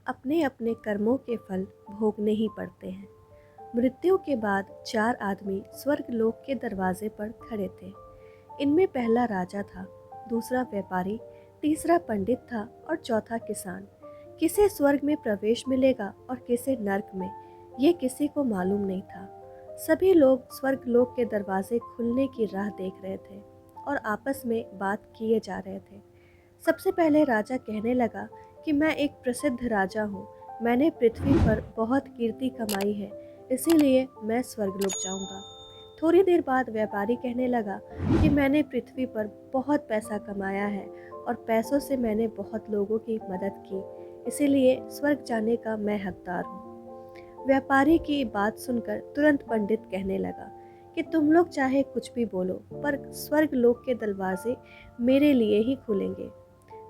अपने अपने कर्मों के फल भोगने ही पड़ते हैं। मृत्यु के बाद 4 आदमी स्वर्गलोक के दरवाजे पर खड़े थे। इनमें पहला राजा था, दूसरा व्यापारी, तीसरा पंडित था और चौथा किसान। किसे स्वर्ग में प्रवेश मिलेगा और किसे नर्क में, ये किसी को मालूम नहीं था। सभी लोग स्वर्गलोक के दरवाजे खुलने की राह देख रहे थे और आपस में बात किए जा रहे थे। सबसे पहले राजा कहने लगा कि मैं एक प्रसिद्ध राजा हूँ। मैंने पृथ्वी पर बहुत कीर्ति कमाई है, इसीलिए मैं स्वर्गलोक जाऊँगा। थोड़ी देर बाद व्यापारी कहने लगा कि मैंने पृथ्वी पर बहुत पैसा कमाया है और पैसों से मैंने बहुत लोगों की मदद की, इसीलिए स्वर्ग जाने का मैं हकदार हूँ। व्यापारी की बात सुनकर तुरंत पंडित कहने लगा कि तुम लोग चाहे कुछ भी बोलो, पर स्वर्ग लोक के दरवाजे मेरे लिए ही खुलेंगे।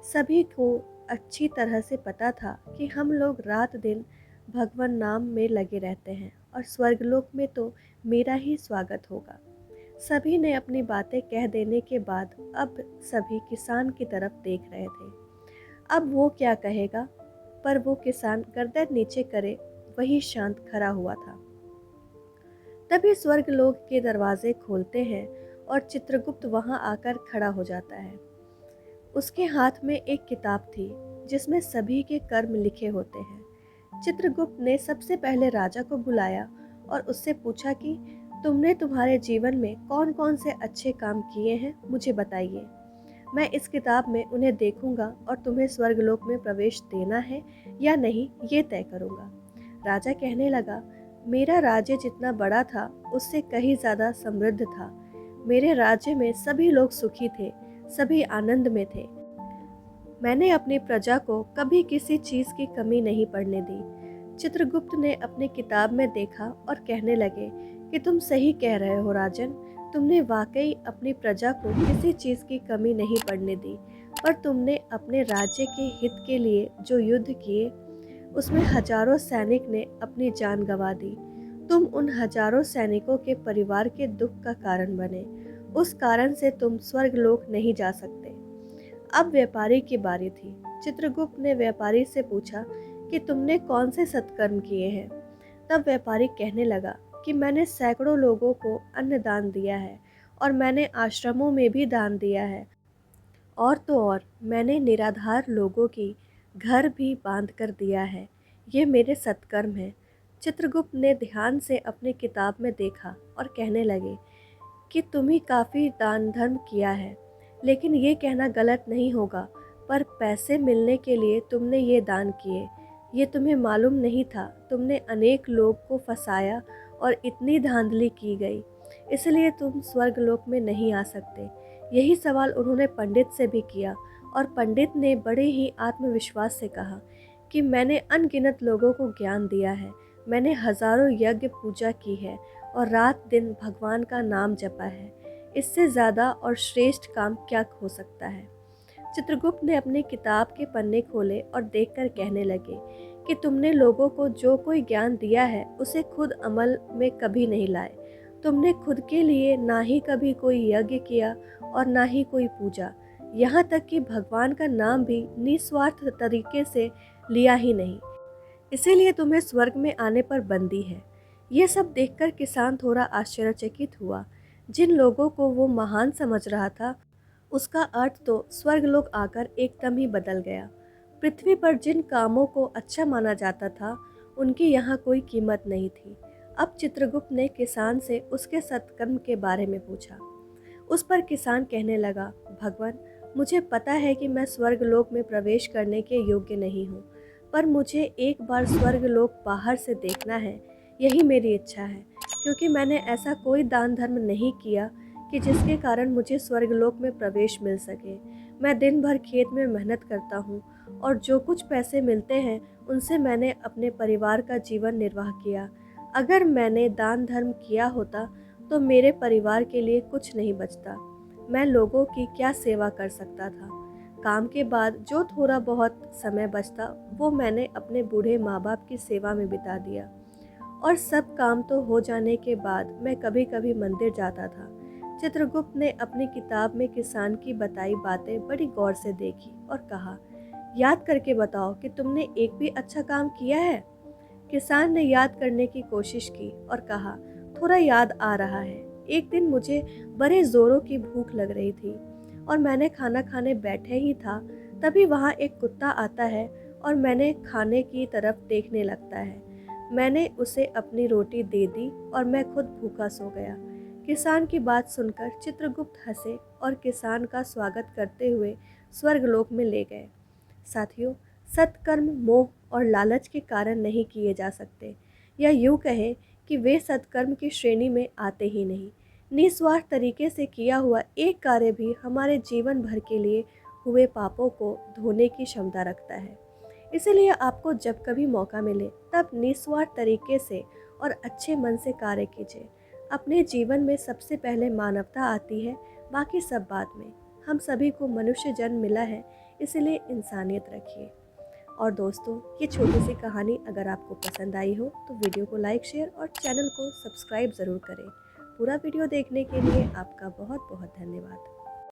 सभी को अच्छी तरह से पता था कि हम लोग रात दिन भगवान नाम में लगे रहते हैं और स्वर्गलोक में तो मेरा ही स्वागत होगा। सभी ने अपनी बातें कह देने के बाद अब सभी किसान की तरफ देख रहे थे। अब वो क्या कहेगा, पर वो किसान गर्दन नीचे करे वही शांत खड़ा हुआ था। तभी स्वर्गलोक के दरवाजे खोलते हैं और चित्रगुप्त वहां आकर खड़ा हो जाता है। उसके हाथ में एक किताब थी जिसमें सभी के कर्म लिखे होते हैं। चित्रगुप्त ने सबसे पहले राजा को बुलाया और उससे पूछा कि तुमने तुम्हारे जीवन में कौन कौन से अच्छे काम किए हैं, मुझे बताइए। मैं इस किताब में उन्हें देखूंगा और तुम्हें स्वर्गलोक में प्रवेश देना है या नहीं, ये तय करूंगा। राजा कहने लगा, मेरा राज्य जितना बड़ा था उससे कहीं ज़्यादा समृद्ध था। मेरे राज्य में सभी लोग सुखी थे, सभी आनंद में थे। मैंने अपनी प्रजा को कभी किसी चीज़ की कमी नहीं पड़ने दी। चित्रगुप्त ने अपनी किताब में देखा और कहने लगे कि तुम सही कह रहे हो राजन, तुमने वाकई अपनी प्रजा को किसी चीज़ की कमी नहीं पड़ने दी, पर तुमने अपने राज्य के हित के लिए जो युद्ध किए उसमें हजारों सैनिक ने अपनी जान गंवा दी। तुम उन हजारों सैनिकों के परिवार के दुख का कारण बने, उस कारण से तुम स्वर्गलोक नहीं जा सकते। अब व्यापारी की बारी थी। चित्रगुप्त ने व्यापारी से पूछा कि तुमने कौन से सत्कर्म किए हैं। तब व्यापारी कहने लगा कि मैंने सैकड़ों लोगों को अन्न दान दिया है और मैंने आश्रमों में भी दान दिया है, और तो और मैंने निराधार लोगों की घर भी बांध कर दिया है। ये मेरे सत्कर्म हैं। चित्रगुप्त ने ध्यान से अपनी किताब में देखा और कहने लगे कि तुम्हें काफ़ी दान धर्म किया है, लेकिन ये कहना गलत नहीं होगा, पर पैसे मिलने के लिए तुमने ये दान किए, ये तुम्हें मालूम नहीं था। तुमने अनेक लोग को फंसाया और इतनी धांधली की गई, इसलिए तुम स्वर्गलोक में नहीं आ सकते। यही सवाल उन्होंने पंडित से भी किया और पंडित ने बड़े ही आत्मविश्वास से कहा कि मैंने अनगिनत लोगों को ज्ञान दिया है, मैंने हजारों यज्ञ पूजा की है और रात दिन भगवान का नाम जपा है। इससे ज़्यादा और श्रेष्ठ काम क्या हो सकता है। चित्रगुप्त ने अपनी किताब के पन्ने खोले और देखकर कहने लगे कि तुमने लोगों को जो कोई ज्ञान दिया है उसे खुद अमल में कभी नहीं लाए। तुमने खुद के लिए ना ही कभी कोई यज्ञ किया और ना ही कोई पूजा, यहाँ तक कि भगवान का नाम भी निस्वार्थ तरीके से लिया ही नहीं। इसीलिए तुम्हें स्वर्ग में आने पर बंदी है। ये सब देखकर किसान थोड़ा आश्चर्यचकित हुआ। जिन लोगों को वो महान समझ रहा था, उसका अर्थ तो स्वर्गलोक आकर एकदम ही बदल गया। पृथ्वी पर जिन कामों को अच्छा माना जाता था, उनकी यहाँ कोई कीमत नहीं थी। अब चित्रगुप्त ने किसान से उसके सत्कर्म के बारे में पूछा। उस पर किसान कहने लगा, भगवान, मुझे पता है कि मैं स्वर्गलोक में प्रवेश करने के योग्य नहीं हूँ, पर मुझे एक बार स्वर्गलोक बाहर से देखना है, यही मेरी इच्छा है। क्योंकि मैंने ऐसा कोई दान धर्म नहीं किया कि जिसके कारण मुझे स्वर्गलोक में प्रवेश मिल सके। मैं दिन भर खेत में मेहनत करता हूँ और जो कुछ पैसे मिलते हैं उनसे मैंने अपने परिवार का जीवन निर्वाह किया। अगर मैंने दान धर्म किया होता तो मेरे परिवार के लिए कुछ नहीं बचता। मैं लोगों की क्या सेवा कर सकता था। काम के बाद जो थोड़ा बहुत समय बचता वो मैंने अपने बूढ़े माँ बाप की सेवा में बिता दिया, और सब काम तो हो जाने के बाद मैं कभी कभी मंदिर जाता था। चित्रगुप्त ने अपनी किताब में किसान की बताई बातें बड़ी गौर से देखी और कहा याद करके बताओ कि तुमने एक भी अच्छा काम किया है। किसान ने याद करने की कोशिश की और कहा, थोड़ा याद आ रहा है। एक दिन मुझे बड़े जोरों की भूख लग रही थी और मैंने खाना खाने बैठे ही था, तभी वहाँ एक कुत्ता आता है और मैंने खाने की तरफ देखने लगता है। मैंने उसे अपनी रोटी दे दी और मैं खुद भूखा सो गया। किसान की बात सुनकर चित्रगुप्त हंसे और किसान का स्वागत करते हुए स्वर्गलोक में ले गए। साथियों, सत्कर्म मोह और लालच के कारण नहीं किए जा सकते, या यूँ कहें कि वे सत्कर्म की श्रेणी में आते ही नहीं। निस्वार्थ तरीके से किया हुआ एक कार्य भी हमारे जीवन भर के लिए हुए पापों को धोने की क्षमता रखता है। इसीलिए आपको जब कभी मौका मिले तब निस्वार्थ तरीके से और अच्छे मन से कार्य कीजिए। अपने जीवन में सबसे पहले मानवता आती है, बाकी सब बाद में। हम सभी को मनुष्य जन्म मिला है, इसलिए इंसानियत रखिए। और दोस्तों, ये छोटी सी कहानी अगर आपको पसंद आई हो तो वीडियो को लाइक, शेयर और चैनल को सब्सक्राइब ज़रूर करें। पूरा वीडियो देखने के लिए आपका बहुत बहुत धन्यवाद।